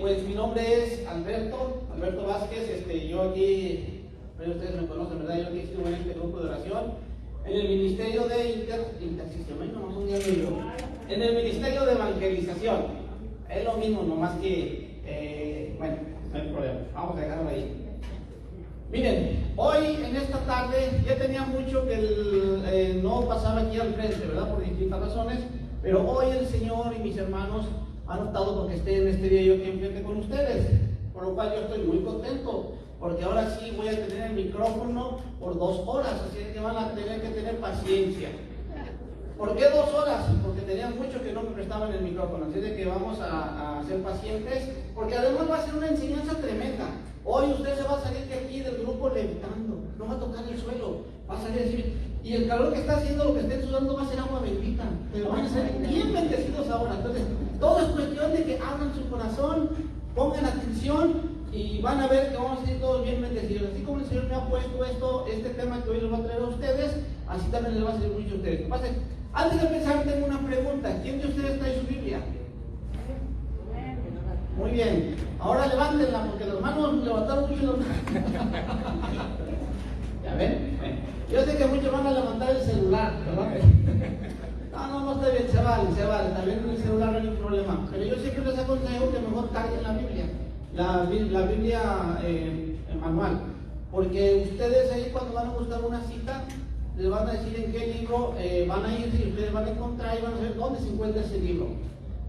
Pues mi nombre es Alberto Vázquez. Yo aquí, ustedes me conocen, ¿verdad? Yo aquí estuve en este grupo de oración, en el ministerio de en el ministerio de evangelización. Es lo mismo, nomás que, bueno, no hay problema, vamos a dejarlo ahí. Miren, hoy en esta tarde, ya tenía mucho que no pasaba aquí al frente, ¿verdad? Por distintas razones, pero hoy el Señor y mis hermanos han optado porque esté en este día yo aquí enfrente con ustedes, por lo cual yo estoy muy contento, porque ahora sí voy a tener el micrófono por 2 horas, así que van a tener que tener paciencia. ¿Por qué 2 horas? Porque tenían mucho que no me prestaban el micrófono, así de que vamos a ser pacientes, porque además va a ser una enseñanza tremenda. Hoy usted se va a salir de aquí del grupo levitando, no va a tocar el suelo, va a salir así, y el calor que está haciendo, lo que estén sudando va a ser agua bendita, pero van a ser bien bendecidos ahora. Entonces, todo es cuestión de que abran su corazón, pongan atención y van a ver que vamos a ser todos bien bendecidos. Así como el Señor me ha puesto este tema que hoy les voy a traer a ustedes, así también les va a servir mucho a ustedes. Antes de empezar, tengo una pregunta. ¿Quién de ustedes trae su Biblia? Muy bien. Ahora levántenla, porque los hermanos levantaron mucho. ¿Ya ven? Yo sé que muchos van a levantar el celular, ¿verdad? No está bien, se vale. También en el celular no hay ningún problema. Pero yo sé que les aconsejo que mejor carguen la Biblia. La Biblia manual. Porque ustedes ahí cuando van a buscar una cita, les van a decir en qué libro van a ir, y ustedes van a encontrar y van a saber dónde se encuentra ese libro.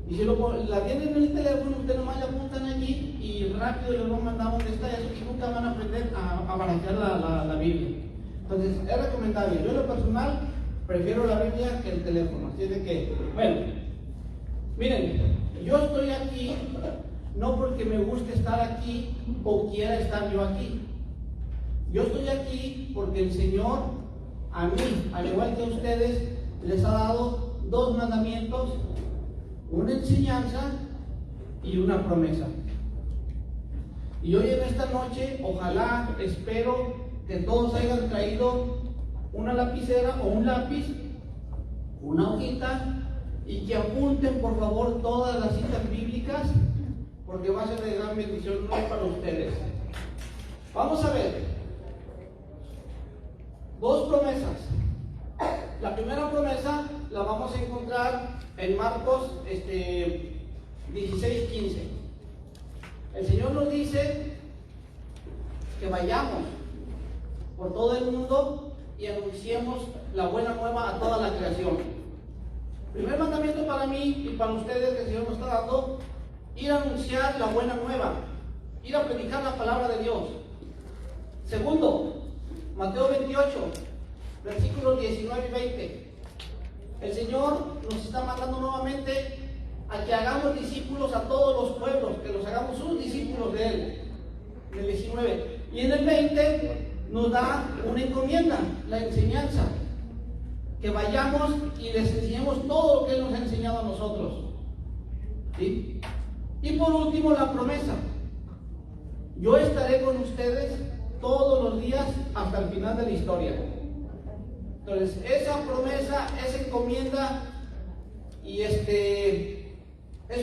Y si la tienen en el teléfono, ustedes nomás le apuntan allí y rápido les van a mandar dónde está, y nunca van a aprender a barajar la Biblia. Entonces, es recomendable. Yo en lo personal prefiero la Biblia que el teléfono. Así de que, bueno, miren, yo estoy aquí no porque me guste estar aquí o quiera estar yo aquí. Yo estoy aquí porque el Señor a mí, al igual que a ustedes, les ha dado 2 mandamientos, una enseñanza y una promesa. Y hoy en esta noche, ojalá, espero que todos hayan traído una lapicera o un lápiz, una hojita, y que apunten por favor todas las citas bíblicas, porque va a ser de gran bendición no para ustedes. Vamos a ver 2 promesas. La primera promesa la vamos a encontrar en Marcos 16:15. El Señor nos dice que vayamos por todo el mundo y anunciemos la buena nueva a toda la creación. Primer mandamiento para mí y para ustedes que el Señor nos está dando: ir a anunciar la buena nueva, ir a predicar la palabra de Dios. Segundo, Mateo 28, versículos 19 y 20. El Señor nos está mandando nuevamente a que hagamos discípulos a todos los pueblos, que los hagamos sus discípulos de Él. En el 19. Y en el 20 nos da una encomienda, la enseñanza. Que vayamos y les enseñemos todo lo que Él nos ha enseñado a nosotros. ¿Sí? Y por último, la promesa: yo estaré con ustedes todos los días hasta el final de la historia. Entonces, esa promesa, esa encomienda, y es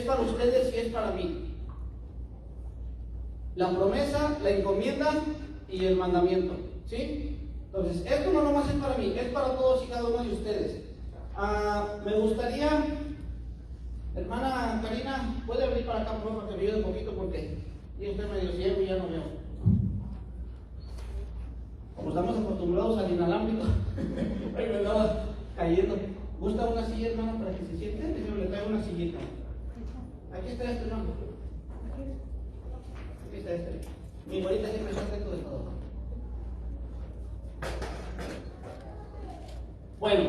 para ustedes y es para mí. La promesa, la encomienda y el mandamiento. ¿Sí? Entonces, esto no nomás es para mí, es para todos y cada uno de ustedes. Me gustaría, hermana Karina, puede venir para acá, por favor, que me ayude un poquito, porque yo estoy medio ciego y ya no veo. Como estamos acostumbrados al inalámbrico, me estaba cayendo. ¿Gusta una silla, hermana, para que se siente? Yo le traigo una sillita. Aquí está este, hermano. Aquí está este. Mi abuelita siempre está atento de todo. Bueno,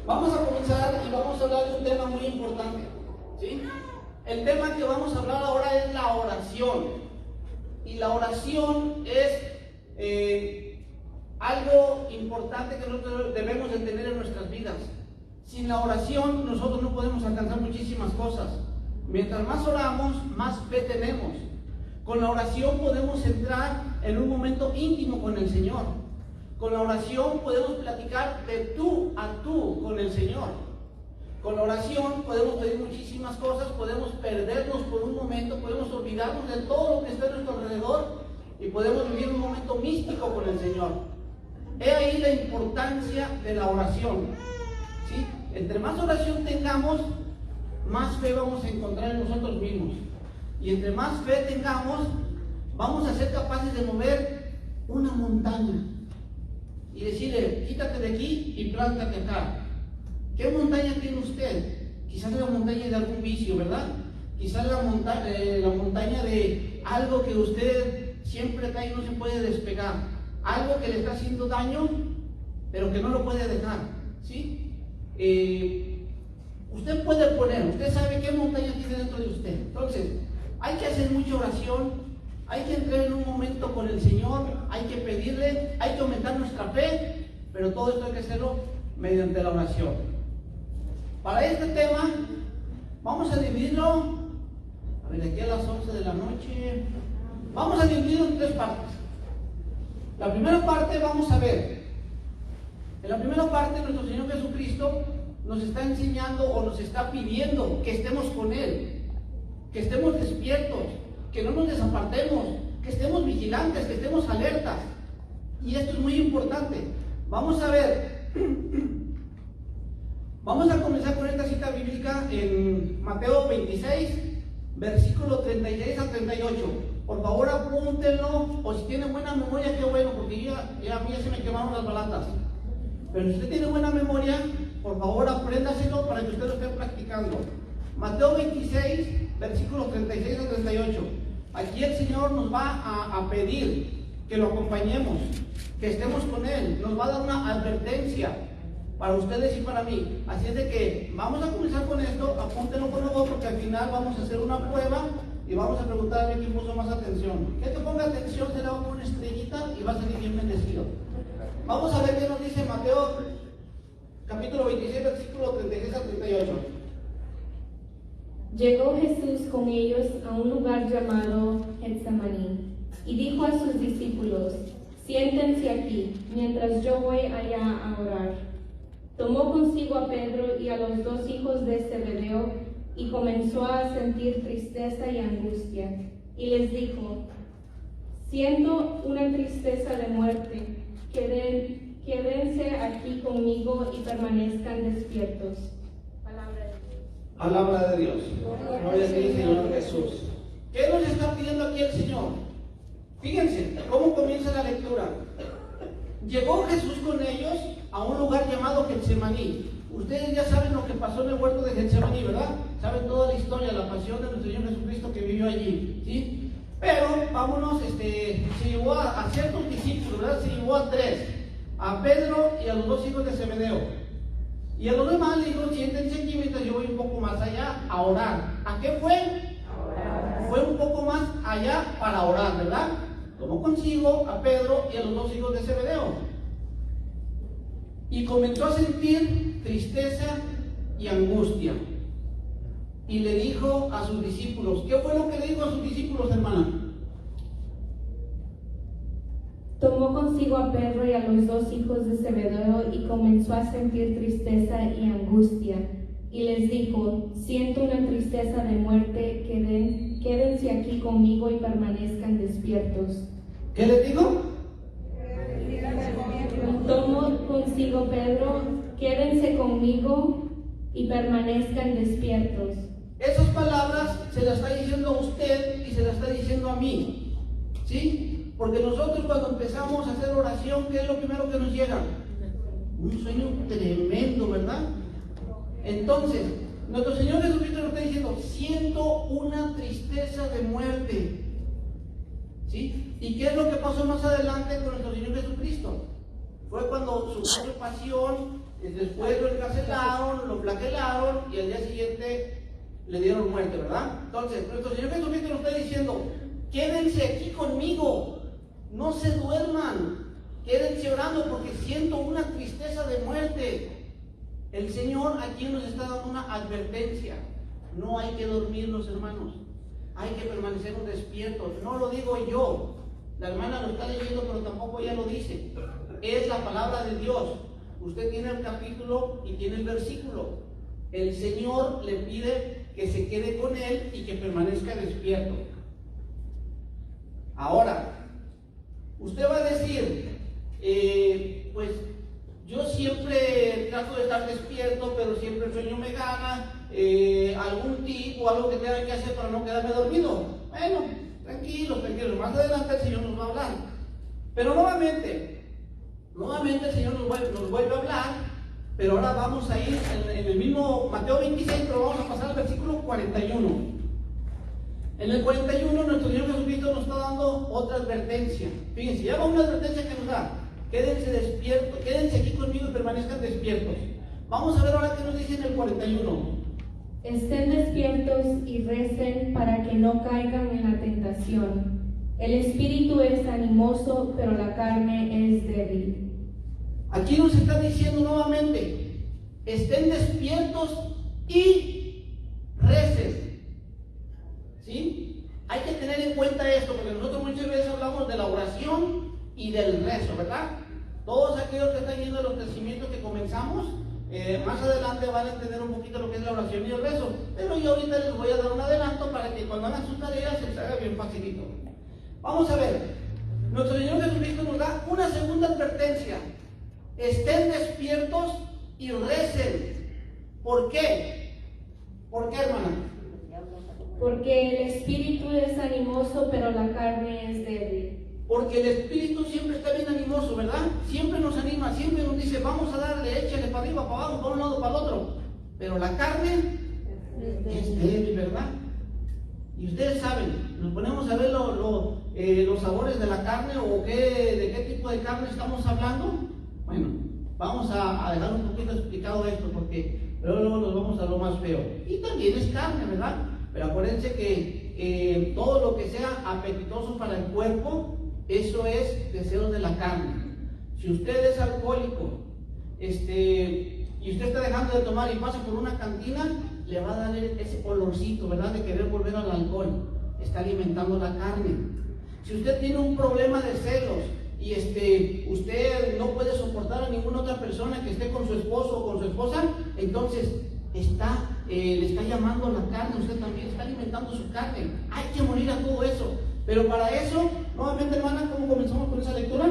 vamos a comenzar y vamos a hablar de un tema muy importante. ¿Sí? El tema que vamos a hablar ahora es la oración. Y la oración es algo importante que nosotros debemos de tener en nuestras vidas. Sin la oración nosotros no podemos alcanzar muchísimas cosas. Mientras más oramos, más fe tenemos. Con la oración podemos entrar en un momento íntimo con el Señor. Con la oración podemos platicar de tú a tú con el Señor. Con la oración podemos pedir muchísimas cosas, podemos perdernos por un momento, podemos olvidarnos de todo lo que está a nuestro alrededor y podemos vivir un momento místico con el Señor. He ahí la importancia de la oración, ¿sí? Entre más oración tengamos, más fe vamos a encontrar en nosotros mismos. Y entre más fe tengamos, vamos a ser capaces de mover una montaña y decirle, quítate de aquí y plántate acá. ¿Qué montaña tiene usted? Quizás la montaña de algún vicio, ¿verdad? Quizás la montaña de algo que usted siempre cae y no se puede despegar. Algo que le está haciendo daño, pero que no lo puede dejar, ¿sí? Usted puede poner, usted sabe qué montaña tiene dentro de usted. Entonces, hay que hacer mucha oración, hay que entrar en un momento con el Señor, hay que pedirle, hay que aumentar nuestra fe, pero todo esto hay que hacerlo mediante la oración. Para este tema, vamos a dividirlo, a ver, aquí a las 11 de la noche, vamos a dividirlo en 3 partes. La primera parte vamos a ver, en la primera parte nuestro Señor Jesucristo nos está enseñando o nos está pidiendo que estemos con Él, que estemos despiertos, que no nos desapartemos, que estemos vigilantes, que estemos alertas. Y esto es muy importante. Vamos a ver, vamos a comenzar con esta cita bíblica en Mateo 26, versículo 36 al 38. Por favor apúntenlo, o si tienen buena memoria, qué bueno, porque ya a mí ya se me quemaron las balatas. Pero si usted tiene buena memoria, por favor apréndaselo para que usted lo esté practicando. Mateo 26, versículos 36 al 38. Aquí el Señor nos va a pedir que lo acompañemos, que estemos con Él. Nos va a dar una advertencia para ustedes y para mí. Así es de que vamos a comenzar con esto, apúntenlo por favor, porque al final vamos a hacer una prueba y vamos a preguntarle quién puso más atención. Que te ponga atención, se le va a poner una estrellita y va a salir bien bendecido. Vamos a ver qué nos dice Mateo, capítulo 26, versículo 36 al 38. Llegó Jesús con ellos a un lugar llamado Getsemaní y dijo a sus discípulos, siéntense aquí, mientras yo voy allá a orar. Tomó consigo a Pedro y a los 2 hijos de Zebedeo y comenzó a sentir tristeza y angustia. Y les dijo, siento una tristeza de muerte, quédense aquí conmigo y permanezcan despiertos. Palabra de Dios. Gloria a ti, Señor Jesús. ¿Qué nos está pidiendo aquí el Señor? Fíjense cómo comienza la lectura. Llegó Jesús con ellos a un lugar llamado Getsemaní. Ustedes ya saben lo que pasó en el huerto de Getsemaní, ¿verdad? Saben toda la historia, la pasión de nuestro Señor Jesucristo que vivió allí, ¿sí? Pero vámonos, se llevó a ciertos discípulos, ¿verdad? Se llevó a 3, a Pedro y a los 2 hijos de Zebedeo. Y a los demás le dijo, siéntense aquí mientras yo voy un poco más allá a orar. ¿A qué fue? A orar. Fue un poco más allá para orar, ¿verdad? Tomó consigo a Pedro y a los 2 hijos de Zebedeo. Y comenzó a sentir tristeza y angustia. Y le dijo a sus discípulos, ¿qué fue lo que le dijo a sus discípulos, hermana? Tomó consigo a Pedro y a los 2 hijos de Zebedeo y comenzó a sentir tristeza y angustia. Y les dijo, siento una tristeza de muerte, quédense aquí conmigo y permanezcan despiertos. ¿Qué les dijo? Tomó consigo Pedro, quédense conmigo y permanezcan despiertos. Esas palabras se las está diciendo a usted y se las está diciendo a mí, ¿sí? Porque nosotros cuando empezamos a hacer oración, ¿qué es lo primero que nos llega? Un sueño tremendo, ¿verdad? Entonces, nuestro Señor Jesucristo nos está diciendo, siento una tristeza de muerte, ¿sí? ¿Y qué es lo que pasó más adelante con nuestro Señor Jesucristo? Fue cuando sufrió pasión, después lo encarcelaron, lo flagelaron y al día siguiente le dieron muerte, ¿verdad? Entonces, nuestro Señor Jesucristo nos está diciendo, quédense aquí conmigo, no se duerman, quédense orando porque siento una tristeza de muerte. El Señor aquí nos está dando una advertencia. No hay que dormirnos, hermanos, hay que permanecernos despiertos. No lo digo yo, la hermana lo está leyendo, pero tampoco ella lo dice. Es la palabra de Dios. Usted tiene el capítulo y tiene el versículo. el Señor le pide que se quede con él y que permanezca despierto. Ahora, usted va a decir, pues yo siempre trato de estar despierto, pero siempre el sueño me gana. Algún tip o algo que tenga que hacer para no quedarme dormido. Bueno, tranquilo, más adelante el Señor nos va a hablar. Pero nuevamente el Señor nos vuelve a hablar, pero ahora vamos a ir en el mismo Mateo 26, pero vamos a pasar al versículo 41. En el 41 nuestro Señor Jesucristo nos está dando otra advertencia. Fíjense, ya va una advertencia que nos da: quédense despiertos, quédense aquí conmigo y permanezcan despiertos. Vamos a ver ahora qué nos dice en el 41. Estén despiertos y recen para que no caigan en la tentación. El espíritu es animoso, pero la carne es débil. Aquí nos está diciendo nuevamente: estén despiertos y recen. ¿Sí? Hay que tener en cuenta esto, porque nosotros muchas veces hablamos de la oración y del rezo, ¿verdad? Todos aquellos que están yendo a los crecimientos que comenzamos, más adelante van a entender un poquito lo que es la oración y el rezo, pero yo ahorita les voy a dar un adelanto para que cuando hagan sus tareas se les haga bien facilito. Vamos a ver, nuestro Señor Jesucristo nos da una segunda advertencia: estén despiertos y recen. ¿Por qué? ¿Por qué, hermana? Porque el espíritu es animoso, pero la carne es débil. Porque el espíritu siempre está bien animoso, ¿verdad? Siempre nos anima, siempre nos dice: vamos a darle, échale para arriba, para abajo, para un lado, para el otro. Pero la carne es débil, ¿verdad? Y ustedes saben, nos ponemos a ver los sabores de la carne o de qué tipo de carne estamos hablando. Bueno, vamos a dejar un poquito explicado esto, porque luego nos vamos a lo más feo. Y también es carne, ¿verdad? Pero acuérdense que todo lo que sea apetitoso para el cuerpo, eso es deseos de la carne. Si usted es alcohólico y usted está dejando de tomar y pasa por una cantina, le va a dar ese olorcito, ¿verdad?, de querer volver al alcohol. Está alimentando la carne. Si usted tiene un problema de celos y usted no puede soportar a ninguna otra persona que esté con su esposo o con su esposa, entonces le está llamando a la carne. Usted también está alimentando su carne. Hay que morir a todo eso. Pero para eso, nuevamente, hermana, ¿cómo comenzamos con esa lectura?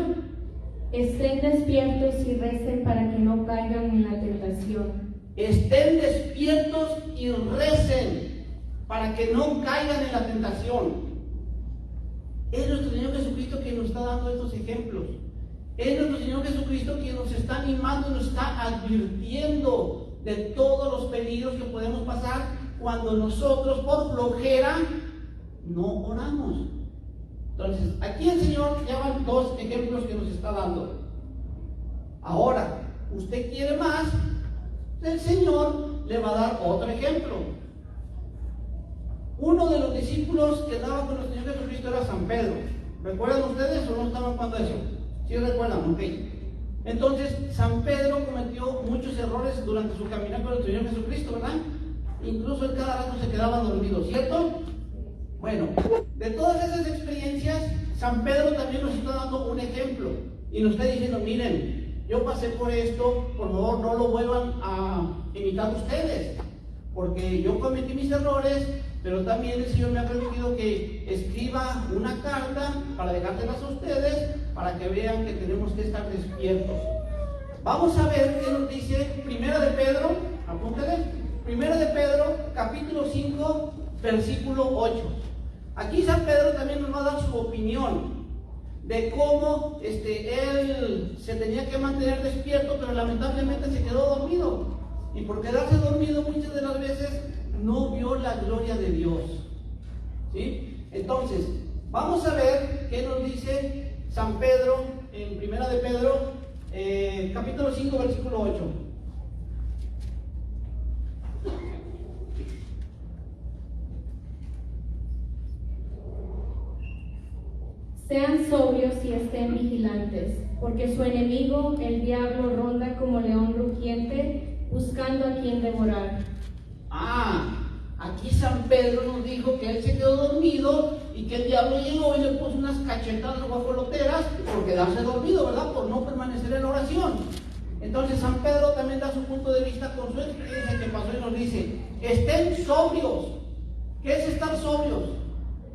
Estén despiertos y recen para que no caigan en la tentación. Estén despiertos y recen para que no caigan en la tentación. Es nuestro Señor Jesucristo quien nos está dando estos ejemplos. Es nuestro Señor Jesucristo quien nos está animando y nos está advirtiendo de todos los peligros que podemos pasar cuando nosotros, por flojera, no oramos. Entonces, aquí el Señor ya van dos ejemplos que nos está dando. Ahora, ¿usted quiere más? El Señor le va a dar otro ejemplo. Uno de los discípulos que andaba con el Señor Jesucristo era San Pedro. ¿Recuerdan ustedes o no estaban cuando eso? ¿Sí recuerdan? Ok. Entonces, San Pedro cometió muchos errores durante su caminar con el Señor Jesucristo, ¿verdad? Incluso él cada rato se quedaba dormido, ¿cierto? Bueno, de todas esas experiencias, San Pedro también nos está dando un ejemplo y nos está diciendo: miren, yo pasé por esto, por favor no lo vuelvan a imitar ustedes, porque yo cometí mis errores, pero también el Señor me ha permitido que escriba una carta para dejárselas a ustedes, para que vean que tenemos que estar despiertos. Vamos a ver qué nos dice Primera de Pedro, apúntale, Primera de Pedro, capítulo 5, versículo 8. Aquí San Pedro también nos va a dar su opinión de cómo él se tenía que mantener despierto, pero lamentablemente se quedó dormido. Y por quedarse dormido muchas de las veces no vio la gloria de Dios. ¿Sí? Entonces, vamos a ver qué nos dice San Pedro en Primera de Pedro, capítulo 5, versículo 8. Sean sobrios y estén vigilantes, porque su enemigo, el diablo, ronda como león rugiente, buscando a quien devorar. Aquí San Pedro nos dijo que él se quedó dormido y que el diablo llegó y le puso unas cachetadas guajoloteras por quedarse dormido, ¿verdad? Por no permanecer en oración. Entonces San Pedro también da su punto de vista con su experiencia que pasó y nos dice, estén sobrios. ¿Qué es estar sobrios?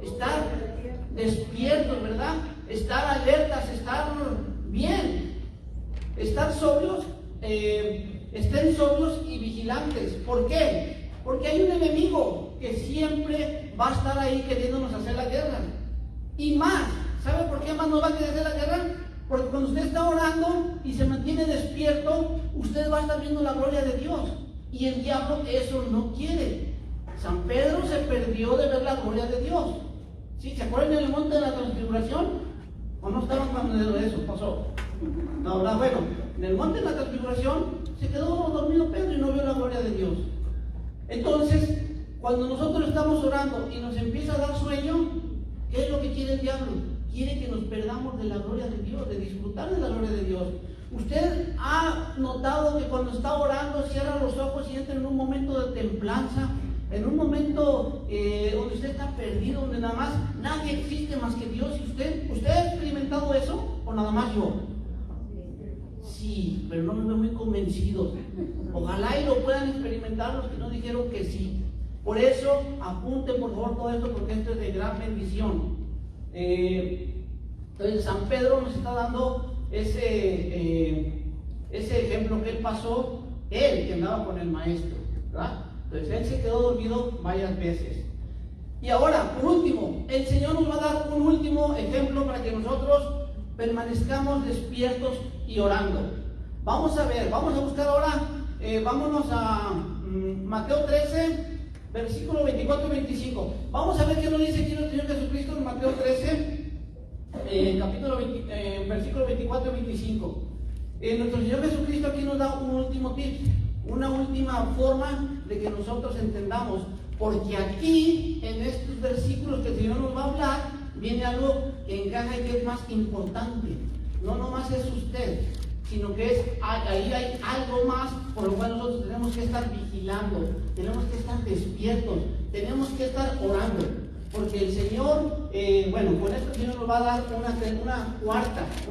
Estar despiertos, ¿verdad? Estar alertas, estar bien. Estar sobrios, estén sobrios y vigilantes. ¿Por qué? Porque hay un enemigo que siempre va a estar ahí queriéndonos hacer la guerra. Y más, ¿sabe por qué más nos va a querer hacer la guerra? Porque cuando usted está orando y se mantiene despierto, usted va a estar viendo la gloria de Dios. Y el diablo eso no quiere. San Pedro se perdió de ver la gloria de Dios. ¿Sí? ¿Se acuerdan en el monte de la transfiguración? ¿O no estaban cuando eso pasó? No, bueno, en el monte de la transfiguración se quedó dormido Pedro y no vio la gloria de Dios. Entonces, cuando nosotros estamos orando y nos empieza a dar sueño, ¿qué es lo que quiere el diablo? Quiere que nos perdamos de la gloria de Dios, de disfrutar de la gloria de Dios. Usted ha notado que cuando está orando cierra los ojos y entra en un momento de templanza, en un momento donde usted está perdido, donde nada más nadie existe más que Dios. ¿Y usted ha experimentado eso o nada más yo? Sí, pero no me veo muy convencidos. Ojalá y lo puedan experimentar los que no dijeron que sí. Por eso apunten por favor todo esto, porque esto es de gran bendición. Entonces San Pedro nos está dando ese ejemplo que él pasó, él que andaba con el maestro, ¿verdad? Entonces él se quedó dormido varias veces. Y ahora, por último, el Señor nos va a dar un último ejemplo para que nosotros permanezcamos despiertos y orando. Vamos a ver, vamos a buscar ahora, vámonos a Mateo 13, versículo 24 y 25. Vamos a ver qué nos dice aquí el Señor Jesucristo en Mateo 13, versículo 24 y 25. Nuestro Señor Jesucristo aquí nos da un último tip, una última forma de que nosotros entendamos, porque aquí en estos versículos que el Señor nos va a hablar viene algo que encaja y que es más importante. No nomás es usted, sino que ahí hay algo más por lo cual nosotros tenemos que estar vigilando, tenemos que estar despiertos, tenemos que estar orando, porque el Señor, con esto el Señor nos va a dar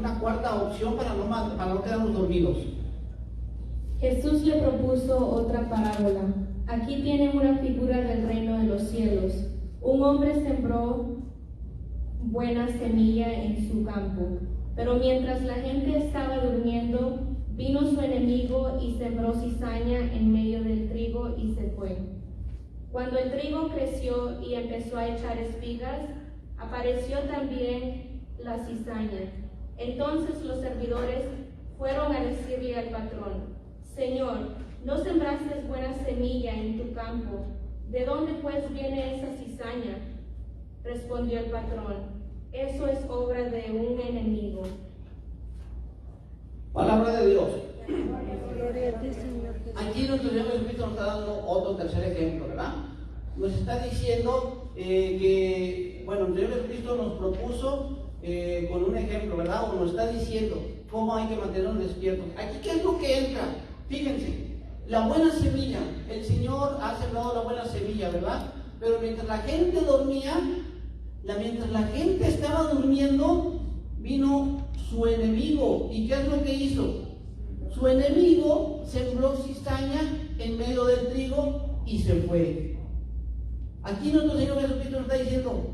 una cuarta opción para no quedarnos dormidos. Jesús le propuso otra parábola. Aquí tienen una figura del reino de los cielos. Un hombre sembró buena semilla en su campo, pero mientras la gente estaba durmiendo, vino su enemigo y sembró cizaña en medio del trigo y se fue. Cuando el trigo creció y empezó a echar espigas, apareció también la cizaña. Entonces los servidores fueron a decirle al patrón: Señor, ¿no sembraste buena semilla en tu campo? ¿De dónde pues viene esa cizaña? Respondió el patrón: eso es obra de un enemigo. Palabra de Dios. Gloria a ti, Señor Jesús. Aquí nuestro Señor Jesucristo nos está dando otro tercer ejemplo, ¿verdad? Nos está diciendo que, el Señor Jesucristo nos propuso con un ejemplo, ¿verdad? O nos está diciendo cómo hay que mantenernos despiertos. Aquí, ¿qué es lo que entra? Fíjense, la buena semilla. El Señor ha sembrado la buena semilla, ¿verdad? Pero mientras la gente dormía, mientras la gente estaba durmiendo, vino su enemigo. ¿Y qué es lo que hizo? Su enemigo sembró cizaña en medio del trigo y se fue. Aquí nuestro Señor Jesucristo nos está diciendo: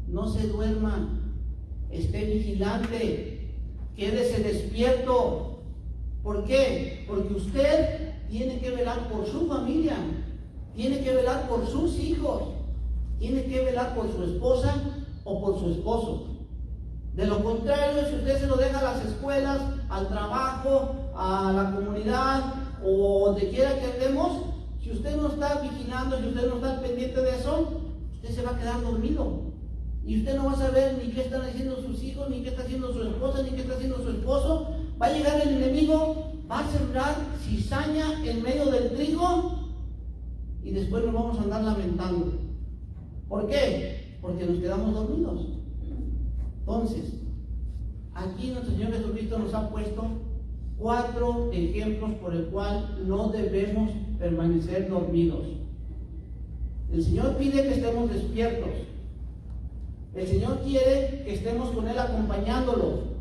no se duerma, esté vigilante, quédese despierto. ¿Por qué? Porque usted tiene que velar por su familia, tiene que velar por sus hijos, tiene que velar por su esposa o por su esposo. De lo contrario, si usted se lo deja a las escuelas, al trabajo, a la comunidad o donde quiera que andemos, si usted no está vigilando, si usted no está pendiente de eso, usted se va a quedar dormido. Y usted no va a saber ni qué están haciendo sus hijos, ni qué está haciendo su esposa, ni qué está haciendo su esposo. Va a llegar el enemigo, va a sembrar cizaña en medio del trigo y después nos vamos a andar lamentando. ¿Por qué? Porque nos quedamos dormidos. Entonces, aquí nuestro Señor Jesucristo nos ha puesto 4 ejemplos por el cual no debemos permanecer dormidos. El Señor pide que estemos despiertos. El Señor quiere que estemos con Él acompañándolo.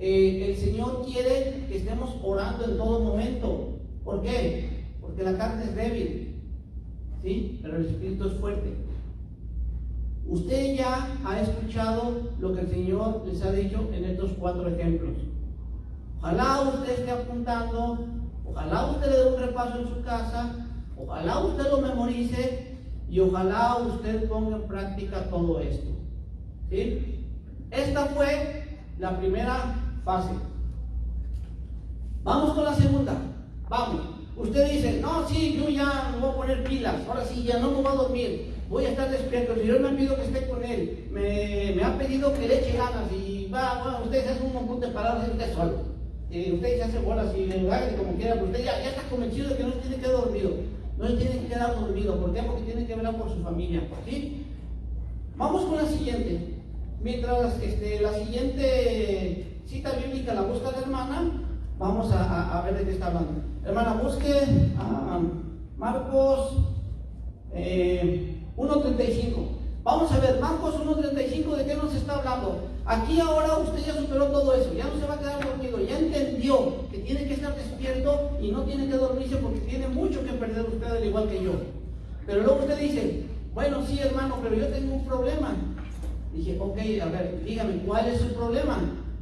El Señor quiere que estemos orando en todo momento. ¿Por qué? Porque la carne es débil, ¿sí? Pero el Espíritu es fuerte. Usted ya ha escuchado lo que el Señor les ha dicho en estos 4 ejemplos. Ojalá usted esté apuntando, ojalá usted le dé un repaso en su casa, ojalá usted lo memorice y ojalá usted ponga en práctica todo esto, ¿sí? Esta fue la primera fase. Vamos con la segunda. Vamos. Usted dice, no, sí, yo ya me voy a poner pilas, ahora sí, ya no me voy a dormir, voy a estar despierto, el Señor me ha pedido que esté con Él, me ha pedido que le eche ganas y bueno, usted se hace un montón de palabras y usted solo. Usted se hace bolas y le haga como quiera, pero usted ya está convencido de que no se tiene que quedar dormido, no se tiene que quedar dormido. ¿Por qué? Porque tiene que velar por su familia, ¿sí? Vamos con la siguiente. Mientras la siguiente cita bíblica la busca la hermana, vamos a ver de qué está hablando. Hermana, busque Marcos 1.35. Vamos a ver, Marcos 1.35, ¿de qué nos está hablando? Aquí ahora usted ya superó todo eso, ya no se va a quedar dormido, ya entendió que tiene que estar despierto y no tiene que dormirse porque tiene mucho que perder usted al igual que yo. Pero luego usted dice, bueno, sí hermano, pero yo tengo un problema. Dije, ok, a ver, dígame, ¿cuál es su problema?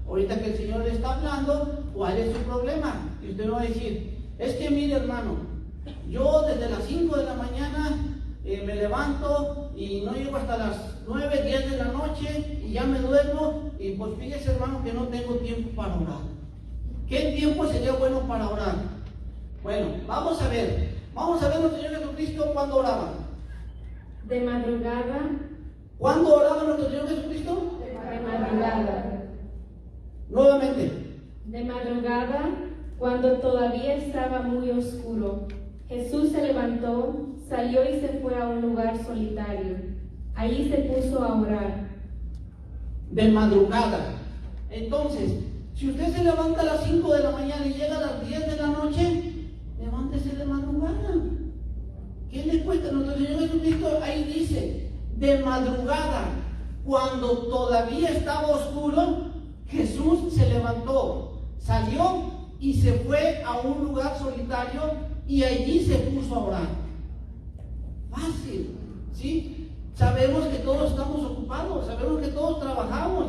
Ahorita que el Señor le está hablando, ¿cuál es su problema? Y usted me va a decir, es que mire hermano, yo desde las 5 de la mañana me levanto y no llego hasta las 9, 10 de la noche y ya me duermo y pues fíjese hermano que no tengo tiempo para orar. ¿Qué tiempo sería bueno para orar? Bueno, vamos a ver nuestro Señor Jesucristo cuando oraba. De madrugada. ¿Cuándo oraba nuestro Señor Jesucristo? De madrugada. Nuevamente. De madrugada, cuando todavía estaba muy oscuro, Jesús se levantó, salió y se fue a un lugar solitario. Allí se puso a orar. De madrugada. Entonces, si usted se levanta a las 5 de la mañana y llega a las 10 de la noche, levántese de madrugada. ¿Qué le cuesta? Nuestro Señor Jesucristo ahí dice, de madrugada, cuando todavía estaba oscuro, Jesús se levantó, salió y se fue a un lugar solitario y allí se puso a orar. Fácil, ¿sí? Sabemos que todos estamos ocupados, sabemos que todos trabajamos,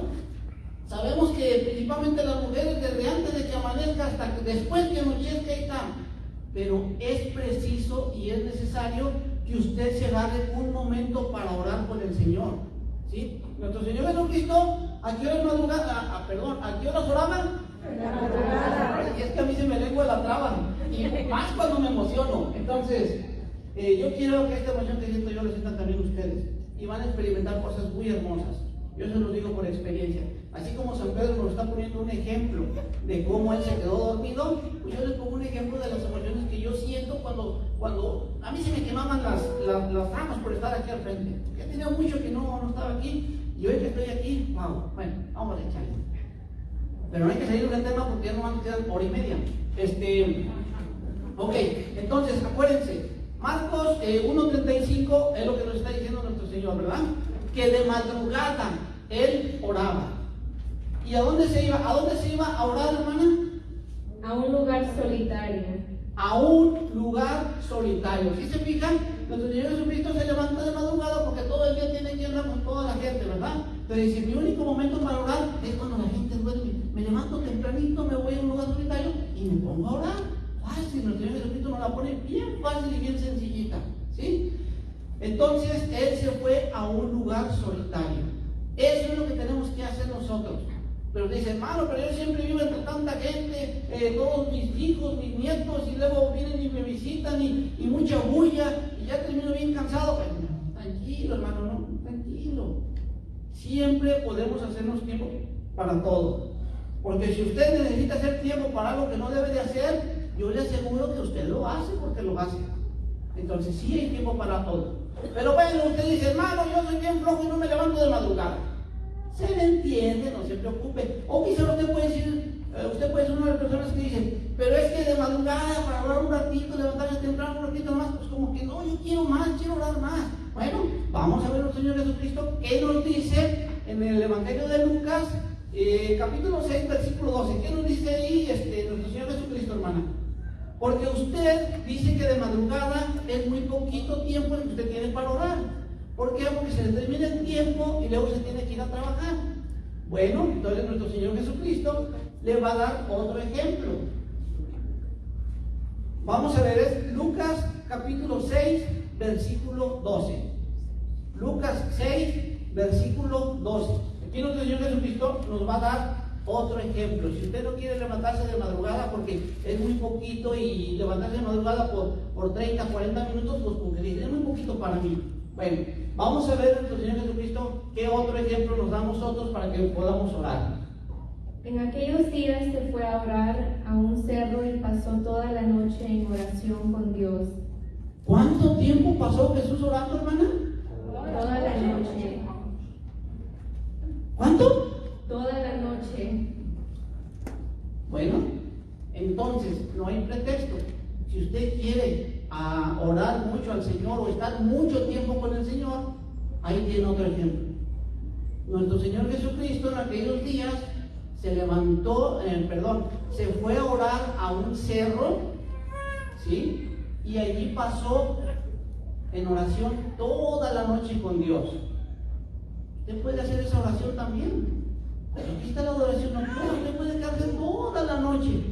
sabemos que principalmente las mujeres desde antes de que amanezca hasta que después que anochezca ahí están. Pero es preciso y es necesario que usted se agarre un momento para orar con el Señor, ¿sí? Nuestro Señor Jesucristo, ¿a qué horas madrugada? ¿A qué horas oraba? Y es que a mí se me lengua la traba, y más cuando me emociono. Entonces, yo quiero que esta emoción que siento yo lo sientan también ustedes, y van a experimentar cosas muy hermosas. Yo se los digo por experiencia. Así como San Pedro nos está poniendo un ejemplo de cómo él se quedó dormido, pues yo les pongo un ejemplo de las emociones que yo siento cuando a mí se me quemaban las ramas por estar aquí al frente. Ya tenía mucho que no estaba aquí, y hoy que estoy aquí, wow, bueno, vamos a echarle. Pero no hay que salir del tema porque ya no van a quedar hora y media. Ok, entonces acuérdense, Marcos 1.35 es lo que nos está diciendo nuestro Señor, ¿verdad? Que de madrugada Él oraba. ¿Y a dónde se iba? ¿A dónde se iba a orar, hermana? A un lugar solitario. A un lugar solitario. ¿Sí se fijan? Nuestro Señor Jesucristo se levanta de madrugada porque todo el día tiene que andar con toda la gente, ¿verdad? Entonces dice, mi único momento para orar es cuando la gente duerme. Me levanto tempranito, me voy a un lugar solitario y me pongo a orar. Fácil, nuestro Señor Jesucristo nos la pone bien fácil y bien sencillita, ¿sí? Entonces Él se fue a un lugar solitario. Eso es lo que tenemos que hacer nosotros. Pero dice, hermano, pero yo siempre vivo entre tanta gente, todos mis hijos, mis nietos, y luego vienen y me visitan y mucha bulla, y ya termino bien cansado. Bueno, tranquilo, hermano, no, tranquilo. Siempre podemos hacernos tiempo para todo. Porque si usted necesita hacer tiempo para algo que no debe de hacer, yo le aseguro que usted lo hace porque lo hace. Entonces sí hay tiempo para todo. Pero bueno, usted dice, hermano, yo soy bien flojo y no me levanto de madrugada. Se le entiende, no se preocupe. O quizá usted puede ser una de las personas que dicen, pero es que de madrugada para orar un ratito, levantarse temprano un ratito más, pues como que no, yo quiero más, quiero orar más. Bueno, vamos a ver al Señor Jesucristo qué nos dice en el Evangelio de Lucas, capítulo 6, versículo 12. ¿Qué nos dice ahí nuestro Señor Jesucristo, hermana? Porque usted dice que de madrugada es muy poquito tiempo el que usted tiene para orar. ¿Por qué? Porque se le termina el tiempo y luego se tiene que ir a trabajar. Bueno, entonces nuestro Señor Jesucristo le va a dar otro ejemplo. Vamos a ver, es Lucas capítulo 6, versículo 12. Lucas 6, versículo 12. Aquí nuestro Señor Jesucristo nos va a dar otro ejemplo. Si usted no quiere levantarse de madrugada porque es muy poquito y levantarse de madrugada por 30, 40 minutos, pues porque dice, es muy poquito para mí. Bueno, vamos a ver nuestro Señor Jesucristo qué otro ejemplo nos da a nosotros para que podamos orar. En aquellos días se fue a orar a un cerro y pasó toda la noche en oración con Dios. ¿Cuánto tiempo pasó Jesús orando, hermana? Toda la noche. ¿Cuánto? Toda la noche. Bueno, entonces no hay pretexto. Si usted quiere orar mucho al Señor o estar mucho tiempo con el Señor, ahí tiene otro ejemplo. Nuestro Señor Jesucristo en aquellos días se levantó, se fue a orar a un cerro, ¿sí? Y allí pasó en oración toda la noche con Dios. Usted puede hacer esa oración también. Aquí está la adoración nocturna. Usted puede quedarse toda la noche.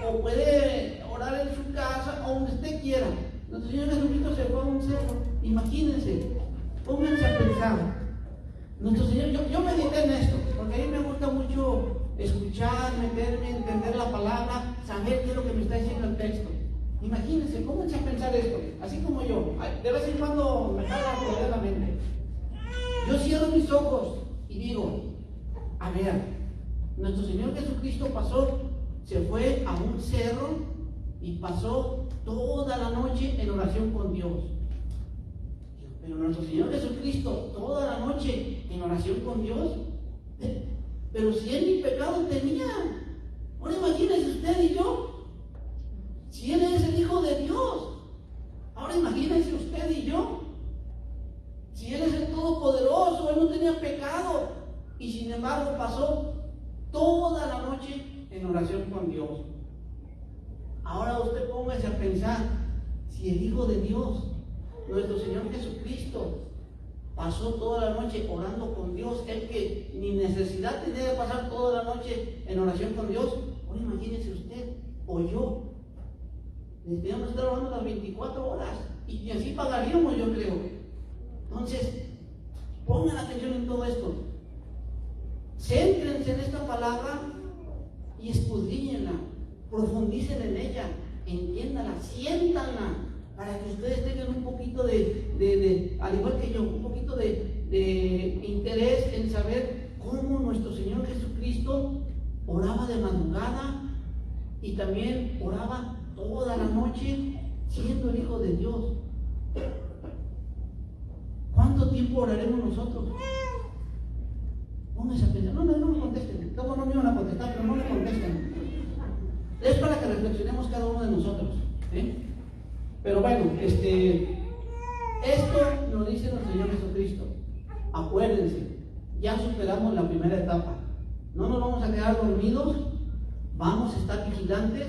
O puede orar en su casa o donde usted quiera. Nuestro Señor Jesucristo se fue a un cerro. Imagínense, pónganse a pensar. Nuestro Señor, yo medité en esto, porque a mí me gusta mucho escuchar, meterme, entender la palabra, saber qué es lo que me está diciendo el texto. Imagínense, pónganse a pensar esto, así como yo. De vez en cuando me jala a la mente. Yo cierro mis ojos y digo, a ver, nuestro Señor Jesucristo se fue a un cerro y pasó toda la noche en oración con Dios. Pero nuestro Señor Jesucristo, toda la noche en oración con Dios, pero si Él ni pecado tenía. Ahora imagínese usted y yo, si Él es el Hijo de Dios. Ahora imagínense usted y yo, si Él es el Todopoderoso, Él no tenía pecado, y sin embargo pasó toda la noche en oración con Dios. Ahora usted póngase a pensar, si el Hijo de Dios, nuestro Señor Jesucristo, pasó toda la noche orando con Dios, Él que ni necesidad tenía de pasar toda la noche en oración con Dios, ahora imagínese usted o yo, deberíamos estar orando las 24 horas, y así pagaríamos, yo creo. Entonces, pongan atención en todo esto. Céntrense en esta palabra y escudriñenla, profundicen en ella, entiéndanla, siéntanla, para que ustedes tengan un poquito al igual que yo, un poquito de interés en saber cómo nuestro Señor Jesucristo oraba de madrugada y también oraba toda la noche siendo el Hijo de Dios. ¿Cuánto tiempo oraremos nosotros? Pónganse a pensar. No me contesten. Todos no me iban a contestar, pero no me contesten. Es para que reflexionemos cada uno de nosotros. Pero bueno, esto nos dice nuestro Señor Jesucristo. Acuérdense, ya superamos la primera etapa. No nos vamos a quedar dormidos, vamos a estar vigilantes.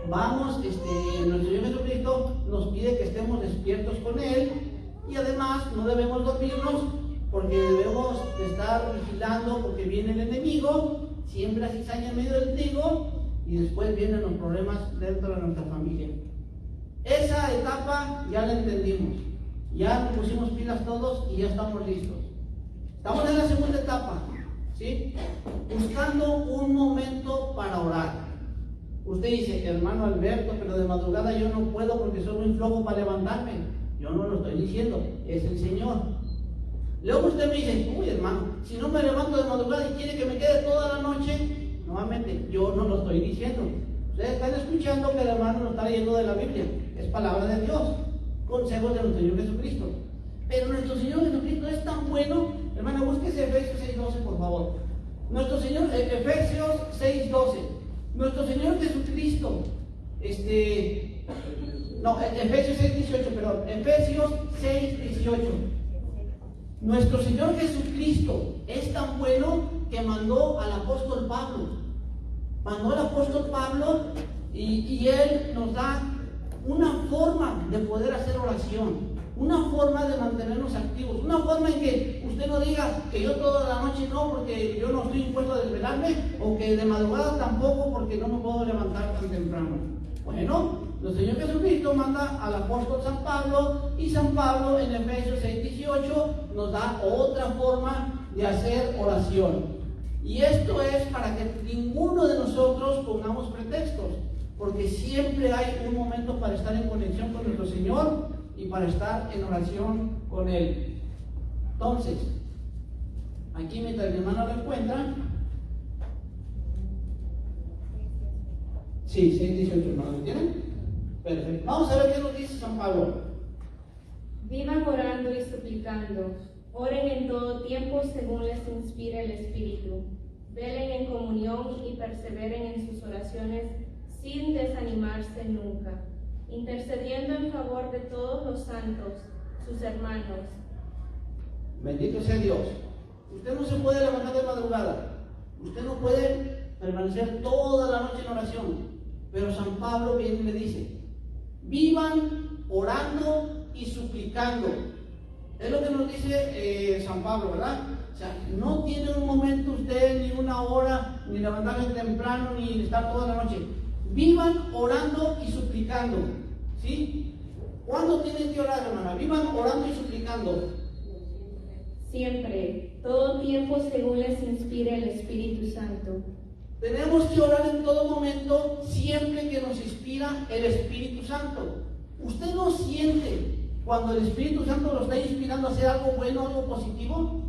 Nuestro Señor Jesucristo nos pide que estemos despiertos con Él. Y además no debemos dormirnos porque debemos estar vigilando porque viene el enemigo, siembra cizaña en medio del trigo y después vienen los problemas dentro de nuestra familia. Esa etapa ya la entendimos, ya nos pusimos pilas todos y ya estamos listos. Estamos en la segunda etapa, ¿sí? Buscando un momento para orar. Usted dice, hermano Alberto, pero de madrugada yo no puedo porque soy muy flojo para levantarme. Yo no lo estoy diciendo, es el Señor. Luego usted me dice, uy hermano, si no me levanto de madrugada y quiere que me quede toda la noche, nuevamente, yo no lo estoy diciendo. Ustedes están escuchando que el hermano lo está leyendo de la Biblia, es palabra de Dios, consejos de nuestro Señor Jesucristo. Pero nuestro Señor Jesucristo es tan bueno, hermano, búsquese Efesios 6:12 por favor. Efesios 6:12. Nuestro Señor Jesucristo, Efesios 6:18, perdón. Efesios 6:18. Nuestro Señor Jesucristo es tan bueno que mandó al apóstol Pablo. Mandó al apóstol Pablo y él nos da una forma de poder hacer oración, una forma de mantenernos activos, una forma en que usted no diga que yo toda la noche no, porque yo no estoy impuesto a desvelarme, o que de madrugada tampoco, porque no me puedo levantar tan temprano. Bueno, el Señor Jesucristo manda al apóstol San Pablo, y San Pablo en Efesios 6:18 nos da otra forma de hacer oración. Y esto es para que ninguno de nosotros pongamos pretextos, porque siempre hay un momento para estar en conexión con nuestro Señor y para estar en oración con Él. Entonces, aquí mientras mi hermano lo encuentra, sí, 6:18, hermano, ¿lo tienen? Perfecto. Vamos a ver qué nos dice San Pablo. Vivan orando y suplicando. Oren en todo tiempo según les inspire el Espíritu. Velen en comunión y perseveren en sus oraciones sin desanimarse nunca, intercediendo en favor de todos los santos, sus hermanos. Bendito sea Dios. Usted no se puede levantar de madrugada. Usted no puede permanecer toda la noche en oración. Pero San Pablo viene y le dice: vivan orando y suplicando. Es lo que nos dice San Pablo, ¿verdad? O sea, no tiene un momento usted, ni una hora, ni levantarse temprano, ni estar toda la noche. Vivan orando y suplicando. ¿Sí? ¿Cuándo tienen que orar, hermana? Vivan orando y suplicando. Siempre, todo tiempo según les inspire el Espíritu Santo. Tenemos que orar en todo momento, siempre que nos inspira el Espíritu Santo. ¿Usted no siente cuando el Espíritu Santo lo está inspirando a hacer algo bueno, algo positivo?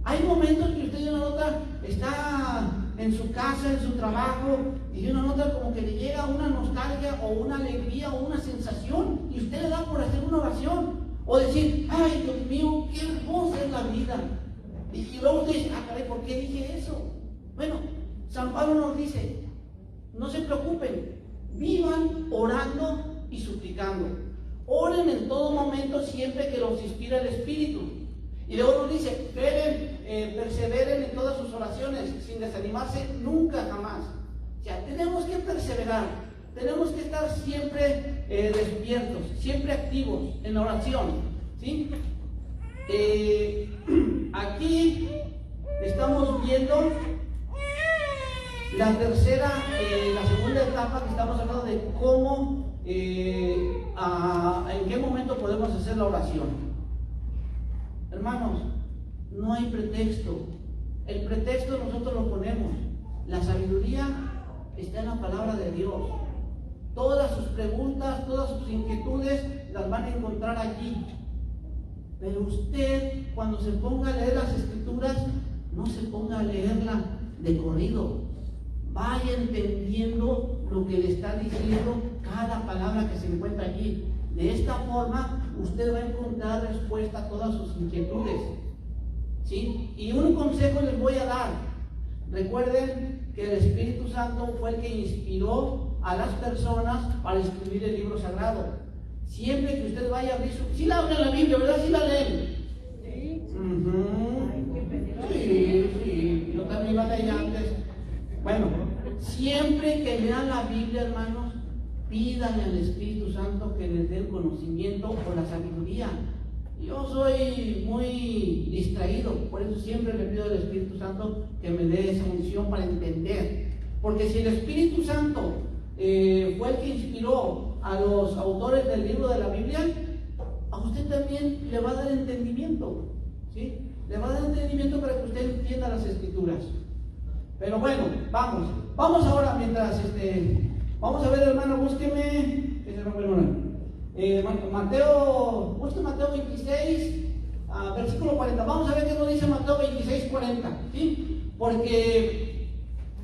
Hay momentos que usted una nota, está en su casa, en su trabajo, y una nota como que le llega una nostalgia o una alegría o una sensación, y usted le da por hacer una oración, o decir: ay, Dios mío, qué hermosa es la vida. Y luego usted dice: ah, caray, ¿por qué dije eso? Bueno, San Pablo nos dice: no se preocupen, vivan orando y suplicando. Oren en todo momento, siempre que los inspira el Espíritu. Y luego nos dice: perseveren en todas sus oraciones, sin desanimarse nunca, jamás. O sea, tenemos que perseverar, tenemos que estar siempre despiertos, siempre activos en oración, ¿sí? Aquí estamos viendo la segunda etapa, que estamos hablando de cómo, en qué momento podemos hacer la oración. Hermanos, no hay pretexto. El pretexto nosotros lo ponemos. La sabiduría está en la palabra de Dios. Todas sus preguntas, todas sus inquietudes las van a encontrar allí. Pero usted, cuando se ponga a leer las Escrituras, no se ponga a leerla de corrido. Vaya entendiendo lo que le está diciendo cada palabra que se encuentra allí. De esta forma, usted va a encontrar respuesta a todas sus inquietudes. ¿Sí? Y un consejo les voy a dar. Recuerden que el Espíritu Santo fue el que inspiró a las personas para escribir el libro sagrado. Siempre que usted vaya a abrir ¿sí la abren la Biblia, verdad? ¿Sí la leen? Sí. Sí, yo también iba de allá antes. Bueno, siempre que lean la Biblia, hermanos, pídanle al Espíritu Santo que les dé el conocimiento o la sabiduría. Yo soy muy distraído, por eso siempre le pido al Espíritu Santo que me dé esa unción para entender. Porque si el Espíritu Santo fue el que inspiró a los autores del libro de la Biblia, a usted también le va a dar entendimiento, ¿sí? Le va a dar entendimiento para que usted entienda las Escrituras. Pero bueno, vamos ahora mientras vamos a ver, hermano, búsqueme Mateo 26, versículo 40. Vamos a ver qué nos dice Mateo 26, 40, ¿sí? Porque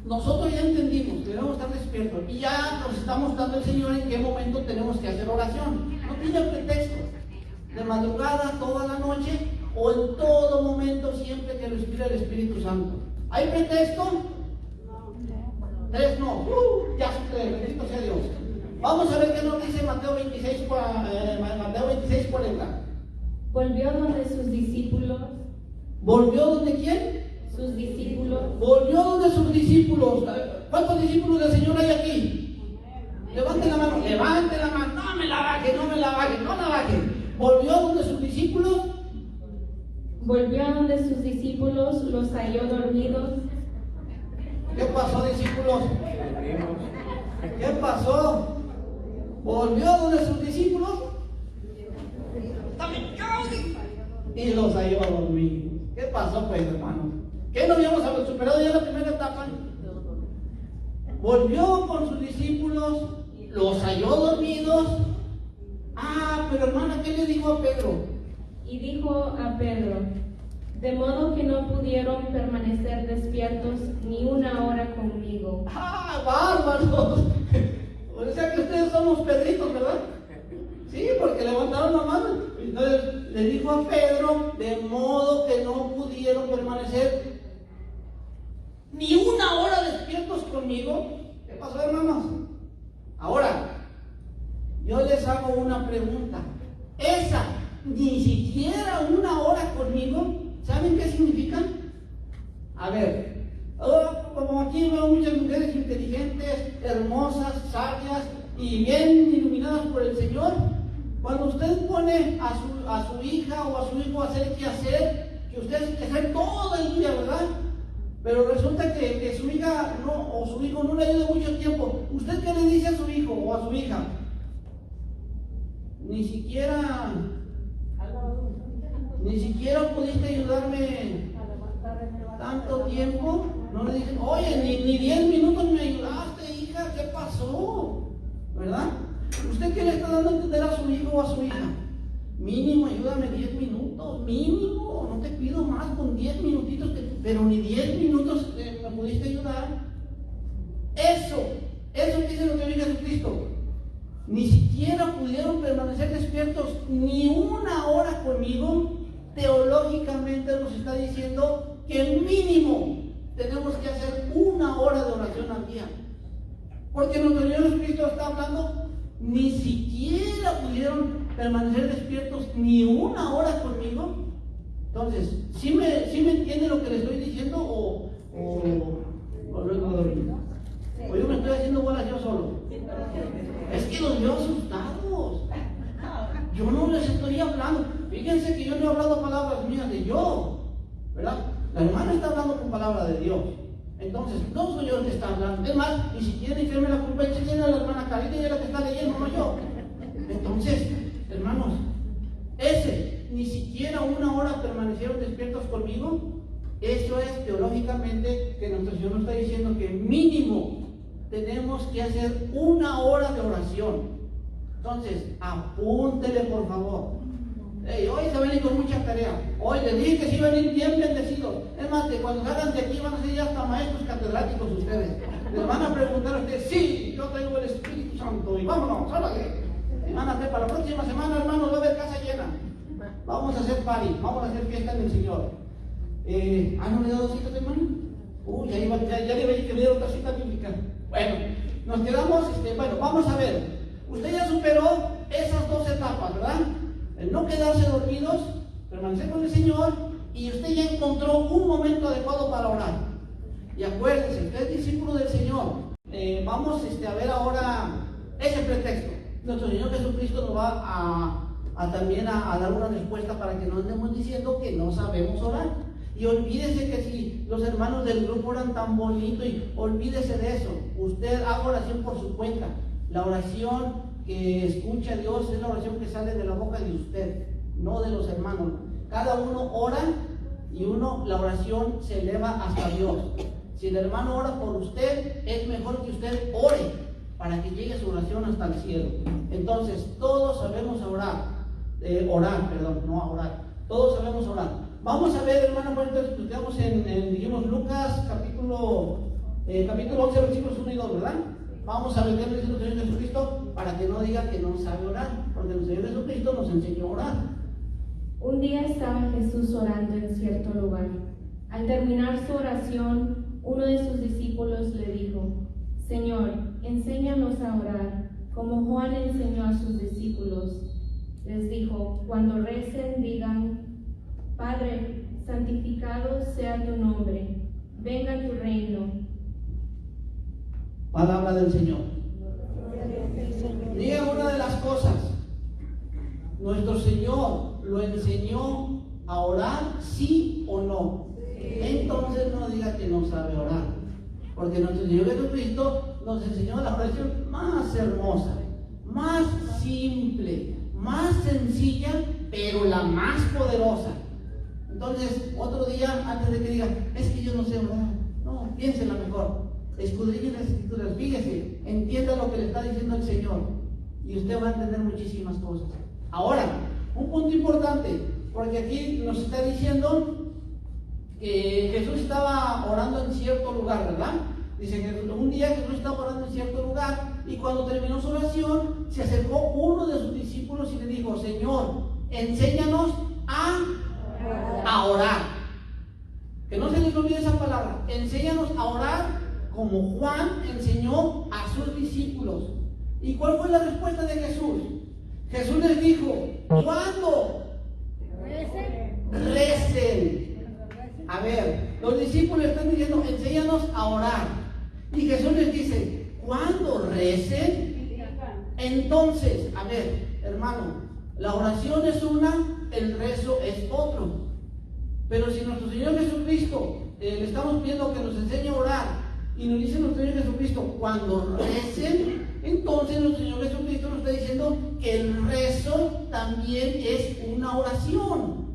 nosotros ya entendimos, debemos estar despiertos y ya nos estamos dando el Señor en qué momento tenemos que hacer oración. No tiene pretexto, de madrugada, toda la noche o en todo momento, siempre que lo inspira el Espíritu Santo. ¿Hay pretexto? Tres no. Ya sucede, bendito sea Dios. Vamos a ver qué nos dice Mateo 26, 40. Volvió donde sus discípulos, ¿Volvió donde quién? sus discípulos, Volvió donde sus discípulos. ¿Cuántos discípulos del Señor hay aquí? Levante la mano, levante la mano. No me la baje, no me la baje, no la baje. ¿Volvió donde sus discípulos? volvió donde sus discípulos, los halló dormidos. ¿Qué pasó, discípulos? ¿Qué pasó? ¿Volvió donde sus discípulos? Y los halló dormidos. ¿Qué pasó, pues, hermano? ¿Qué no habíamos superado ya la primera etapa? Volvió con sus discípulos, los halló dormidos. Ah, pero hermana, ¿qué le dijo a Pedro? Y dijo a Pedro, de modo que no pudieron permanecer despiertos ni una hora conmigo. ¡Ah, bárbaros! O sea que ustedes somos Pedritos, ¿verdad? Sí, porque levantaron la mano. Entonces le dijo a Pedro, de modo que no pudieron permanecer ni una hora despiertos conmigo. ¿Qué pasó, hermanos? Ahora, yo les hago una pregunta. Esa, ni siquiera una hora conmigo, ¿saben qué significa? A ver, como aquí veo muchas mujeres inteligentes, hermosas, sabias y bien iluminadas por el Señor, cuando usted pone a su hija o a su hijo a hacer qué hacer, que usted hace que hacer todo el día, ¿verdad? Pero resulta que su hija o su hijo no le ayuda mucho tiempo. ¿Usted qué le dice a su hijo o a su hija? Ni siquiera pudiste ayudarme tanto tiempo. No le dicen, oye, ni 10 minutos me ayudaste, hija, ¿qué pasó? ¿Verdad? ¿Usted qué le está dando a entender a su hijo o a su hija? Mínimo, ayúdame 10 minutos, mínimo, no te pido más, con 10 minutitos, pero ni 10 minutos me pudiste ayudar. Eso dice lo que dice Jesucristo. Ni siquiera pudieron permanecer despiertos ni una hora conmigo. Teológicamente nos está diciendo que mínimo tenemos que hacer una hora de oración al día. Porque nuestro Señor Jesucristo está hablando, ni siquiera pudieron permanecer despiertos ni una hora conmigo. Entonces, ¿sí me entiende lo que le estoy diciendo o luego a dormir? O yo me estoy haciendo bolas yo solo. Es que los veo asustados. Yo no les estoy hablando. Fíjense que yo no he hablado palabras mías de yo, ¿verdad? La hermana está hablando con palabra de Dios. Entonces, no soy yo el que está hablando. Es más, ni siquiera echarme la culpa, echarme a la hermana Carita y ella la que está leyendo, no yo. Entonces, hermanos, ni siquiera una hora permanecieron despiertos conmigo. Eso es teológicamente que nuestro Señor nos está diciendo que mínimo tenemos que hacer una hora de oración. Entonces, apúntele por favor. Hoy se ven con mucha tarea. Hoy les dije que sí venir bien bendecidos. Es más, que cuando salgan de aquí van a ser ya hasta maestros catedráticos ustedes. Les van a preguntar a ustedes, sí, yo tengo el Espíritu Santo y vámonos, órale. Y van a hacer para la próxima semana, hermanos, va a haber casa llena. Vamos a hacer party, vamos a hacer fiesta en el Señor. ¿No le he dado citas, hermano? Ya le iba a decir que me dieron otra cita bíblica. Bueno, nos quedamos, vamos a ver. Usted ya superó esas dos etapas, ¿verdad? El no quedarse dormidos, permanecer con el Señor, y usted ya encontró un momento adecuado para orar. Y acuérdese, usted es discípulo del Señor. Vamos a ver ahora ese pretexto. Nuestro Señor Jesucristo nos va también a dar una respuesta para que no andemos diciendo que no sabemos orar. Y olvídese que si los hermanos del grupo oran tan bonito, y olvídese de eso. Usted haga oración por su cuenta. La oración que escucha a Dios es la oración que sale de la boca de usted, no de los hermanos. Cada uno ora y la oración se eleva hasta Dios. Si el hermano ora por usted, es mejor que usted ore para que llegue su oración hasta el cielo. Entonces, todos sabemos orar. Todos sabemos orar. Vamos a ver, hermano, pues entonces estudiamos dijimos Lucas capítulo 11, versículos 1 y 2, ¿verdad? Vamos a ver qué dice el Señor Jesucristo para que no diga que no sabe orar, porque el Señor Jesucristo nos enseñó a orar. Un día estaba Jesús orando en cierto lugar. Al terminar su oración, uno de sus discípulos le dijo: Señor, enséñanos a orar, como Juan enseñó a sus discípulos. Les dijo, cuando recen, digan, Padre, santificado sea tu nombre, venga tu reino. Palabra del Señor. Diga una de las cosas. Nuestro Señor lo enseñó a orar, sí o no. Entonces no diga que no sabe orar. Porque nuestro Señor Jesucristo nos enseñó la oración más hermosa, más simple, más sencilla, pero la más poderosa. Entonces, otro día, antes de que diga, es que yo no sé orar, no, piénsela mejor. Escudriñe las Escrituras, fíjese, entienda lo que le está diciendo el Señor y usted va a entender muchísimas cosas. Ahora, un punto importante, porque aquí nos está diciendo que Jesús estaba orando en cierto lugar, ¿verdad? Dice que un día Jesús estaba orando en cierto lugar y cuando terminó su oración se acercó uno de sus discípulos y le dijo, Señor, enséñanos a orar. Que no se les olvide esa palabra, enséñanos a orar como Juan enseñó a sus discípulos. ¿Y cuál fue la respuesta de Jesús? Jesús les dijo, ¿cuándo? Recen. A ver, los discípulos están diciendo, enséñanos a orar. Y Jesús les dice, ¿cuándo recen? Entonces, a ver, hermano, la oración es una, el rezo es otro. Pero si nuestro Señor Jesucristo le estamos pidiendo que nos enseñe a orar, y nos dice nuestro Señor Jesucristo, cuando recen, entonces nuestro Señor Jesucristo nos está diciendo que el rezo también es una oración.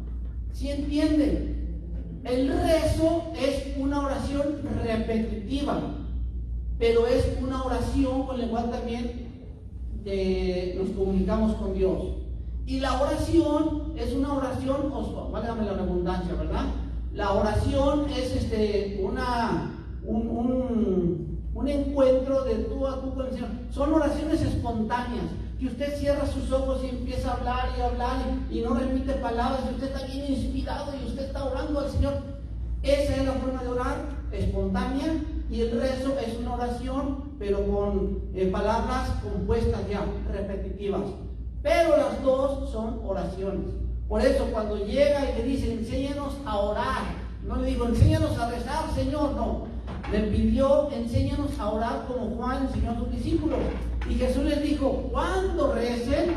¿Sí entienden? El rezo es una oración repetitiva, pero es una oración con la cual también nos comunicamos con Dios. Y la oración es una oración, válgame la redundancia, ¿verdad? La oración es un encuentro de tú a tú con el Señor. Son oraciones espontáneas, que usted cierra sus ojos y empieza a hablar y hablar y no repite palabras, y usted está bien inspirado y usted está orando al Señor. Esa es la forma de orar, espontánea, y el rezo es una oración, pero con palabras compuestas ya, repetitivas. Pero las dos son oraciones. Por eso cuando llega y le dice, enséñanos a orar, no le digo, enséñanos a rezar, Señor, no. Le pidió, enséñanos a orar como Juan enseñó a sus discípulos. Y Jesús les dijo, cuando recen,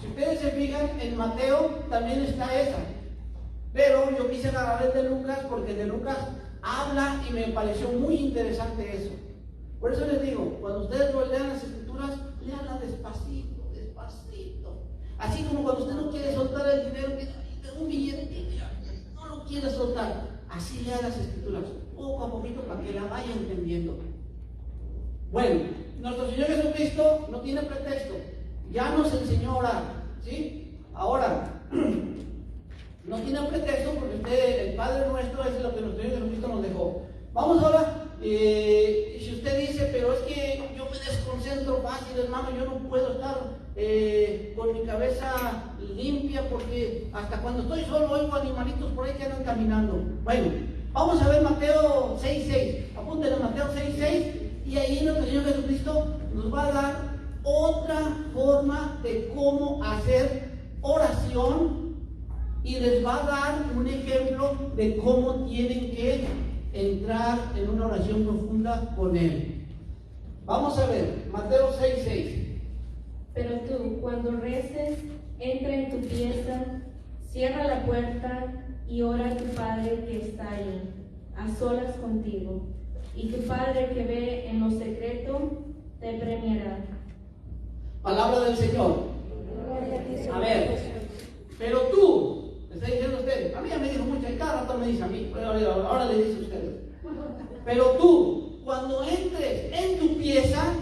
si ustedes se fijan, en Mateo también está esa. Pero yo quise agarrar el de Lucas, porque el de Lucas habla y me pareció muy interesante eso. Por eso les digo, cuando ustedes lean las Escrituras, léanlas despacito, despacito. Así como cuando usted no quiere soltar el dinero, que tengo un billete, no lo quiere soltar. Así lea las Escrituras, poco a poquito, para que la vaya entendiendo. Bueno, nuestro Señor Jesucristo no tiene pretexto, ya nos enseñó a orar, ¿sí? Ahora, no tiene pretexto porque el Padre Nuestro es lo que nuestro Señor Jesucristo nos dejó. Vamos ahora, si usted dice, pero es que yo me desconcentro fácil, hermano, yo no puedo estar con mi cabeza limpia porque hasta cuando estoy solo oigo animalitos por ahí que andan caminando. Bueno, vamos a ver Mateo 6:6, apúntenle Mateo 6:6 y ahí nuestro Señor Jesucristo nos va a dar otra forma de cómo hacer oración y les va a dar un ejemplo de cómo tienen que entrar en una oración profunda con Él. Vamos a ver, Mateo 6:6. Pero tú, cuando reces, entra en tu pieza, cierra la puerta y ora a tu Padre que está ahí, a solas contigo. Y tu Padre que ve en lo secreto, te premiará. Palabra del Señor. A ver, pero tú, le está diciendo a usted, a mí ya me dijo mucho, y cada rato me dice a mí, pero ahora le dice a ustedes. Pero tú, cuando entres en tu pieza,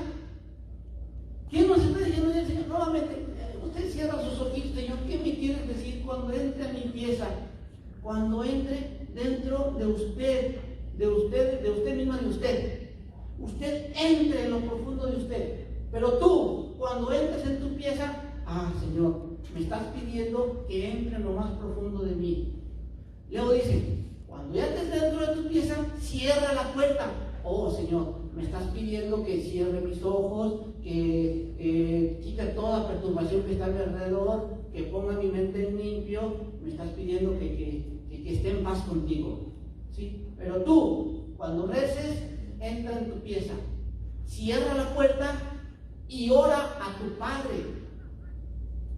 ¿quién nos está diciendo el Señor? Nuevamente, usted cierra sus ojitos, Señor, ¿qué me quieres decir cuando entre a mi pieza? Cuando entre dentro de usted misma, de usted. Usted entre en lo profundo de usted. Pero tú, cuando entres en tu pieza, Señor, me estás pidiendo que entre en lo más profundo de mí. Luego dice, cuando ya estés dentro de tu pieza, cierra la puerta. Oh, Señor, me estás pidiendo que cierre mis ojos, que quite toda perturbación que está a mi alrededor, que ponga mi mente en limpio, me estás pidiendo que esté en paz contigo, ¿sí? Pero tú, cuando reces, entra en tu pieza, cierra la puerta y ora a tu Padre,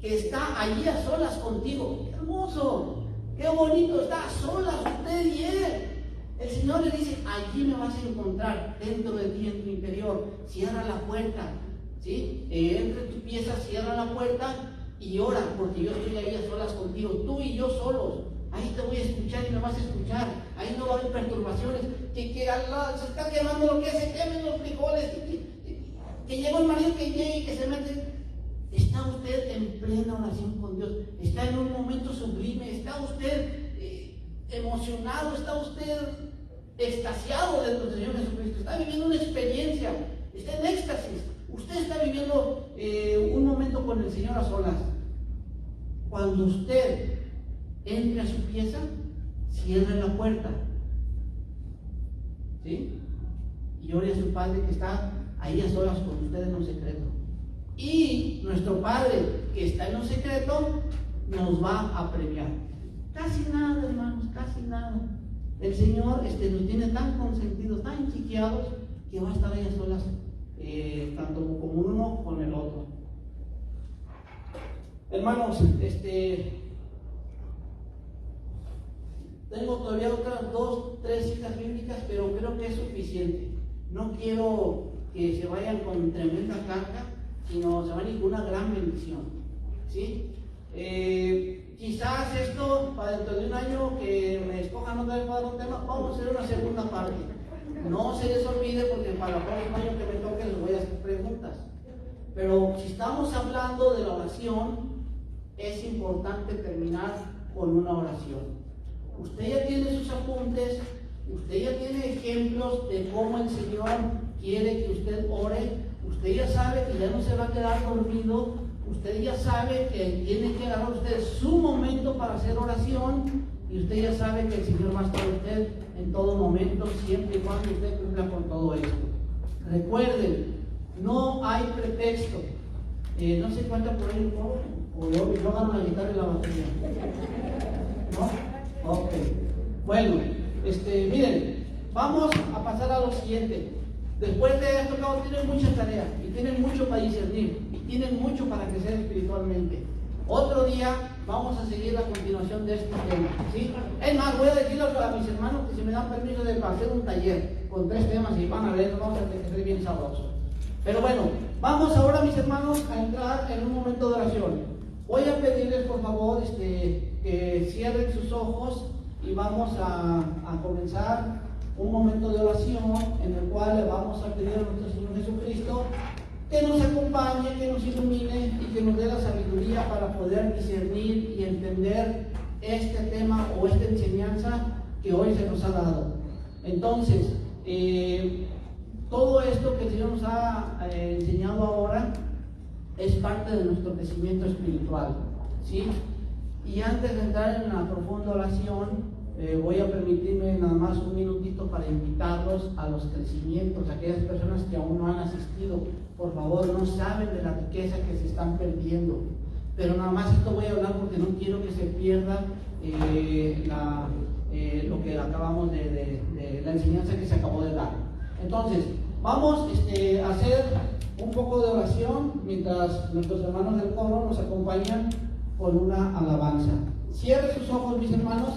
que está allí a solas contigo. ¡Qué hermoso! ¡Qué bonito! Está a solas usted y Él. El Señor le dice, allí me vas a encontrar, dentro de ti, en tu interior. Cierra la puerta, ¿sí? Entra en tu pieza, cierra la puerta y ora, porque yo estoy ahí a solas contigo, tú y yo solos. Ahí te voy a escuchar y me vas a escuchar. Ahí no va a haber perturbaciones. Que Allah se está quemando lo que se quemen los frijoles. Que llega el marido que llegue y que se mete. Está usted en plena oración con Dios. Está en un momento sublime. Está usted emocionado. Está usted extasiado dentro del Señor Jesucristo. Está viviendo una experiencia. Está en éxtasis. Usted está viviendo un momento con el Señor a solas. Cuando usted entre a su pieza, cierre la puerta, ¿sí? Y ore a su Padre que está ahí a solas con usted en lo secreto. Y nuestro Padre que está en lo secreto nos va a premiar. Casi nada, hermanos, casi nada. El Señor nos tiene tan consentidos, tan chiqueados, que va a estar ahí a solas, tanto como uno con el otro. Hermanos, tengo todavía otras 2, 3 citas bíblicas, pero creo que es suficiente. No quiero que se vayan con tremenda carga, sino se van a ir con una gran bendición, ¿sí? Quizás esto, para dentro de un año que me escojan otra vez para dar un tema, vamos a hacer una segunda parte. No se les olvide, porque para el próximo año que me toque les voy a hacer preguntas. Pero si estamos hablando de la oración, es importante terminar con una oración. Usted ya tiene sus apuntes, usted ya tiene ejemplos de cómo el Señor quiere que usted ore, usted ya sabe que ya no se va a quedar dormido, usted ya sabe que tiene que agarrar usted su momento para hacer oración, y usted ya sabe que el Señor va a estar usted en todo momento, siempre y cuando usted cumpla con todo esto. Recuerden, no hay pretexto. No se cuenta por ahí un poco, o yo agarro la guitarra y la batería. ¿No? Ok, bueno, miren, vamos a pasar a lo siguiente. Después de esto, tienen mucha tarea y tienen mucho para discernir y tienen mucho para crecer espiritualmente. Otro día vamos a seguir la continuación de este tema, ¿sí? Es más, voy a decirle a mis hermanos que si me dan permiso de hacer un taller con 3 temas y van a ver, vamos a crecer bien sabroso. Pero bueno, vamos ahora, mis hermanos, a entrar en un momento de oración. Voy a pedirles, por favor, que cierren sus ojos y vamos a comenzar un momento de oración en el cual le vamos a pedir a nuestro Señor Jesucristo que nos acompañe, que nos ilumine y que nos dé la sabiduría para poder discernir y entender este tema o esta enseñanza que hoy se nos ha dado. Entonces, todo esto que el Señor nos ha enseñado ahora es parte de nuestro crecimiento espiritual, ¿sí? Y antes de entrar en la profunda oración, voy a permitirme nada más un minutito para invitarlos a los crecimientos, aquellas personas que aún no han asistido. Por favor, no saben de la riqueza que se están perdiendo, pero nada más esto voy a hablar porque no quiero que se pierda lo que acabamos de la enseñanza que se acabó de dar. Entonces, vamos a hacer un poco de oración mientras nuestros hermanos del coro nos acompañan con una alabanza. Cierren sus ojos, mis hermanos.